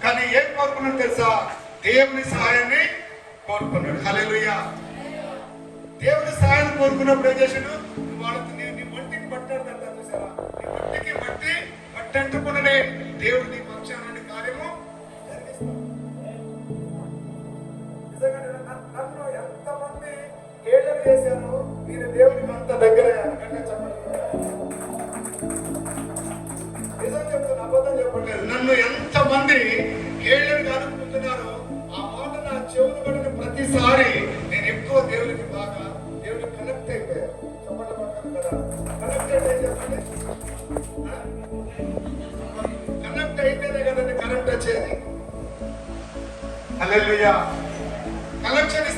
కానీ ఏం కోరుకున్నాడు తెలుసా? దేవుని సహాయాన్ని కోరుకున్నాడు. హల్లెలూయా. దేవుని సహాయాన్ని కోరుకున్నప్పుడు ఏం చేశాడు? వాళ్ళకి నీ ఒంటికి పట్టాడు కదా చూసారా? నీ ఒంటికి పట్టంటుకున్ననే దేవుడు నీ పక్షాన్ని కార్యము జరిగిస్తాడు. నిజంగా నన్ను ఎంతమంది కేళ్ళలు చేశాను, నేను దేవుడికి అంత దగ్గర చెప్పండి. నిజం చెప్తున్నా, అబద్ధం చెప్పట్లేదు. నన్ను ఎంతమంది కేళ్ళని అనుకుంటున్నారో ఆ మాట నా చెవులు పడిన ప్రతిసారి నేను ఎక్కువ దేవుడికి బాగా దేవుడికి కనెక్ట్ అయిపోయాను. చెప్పండి కదా, కనెక్టెడ్ అయితే చెప్పండి. కనెక్ట్ అయితేనే కదండి కరెంట్ వచ్చేది. హల్లెలూయా. కనెక్షన్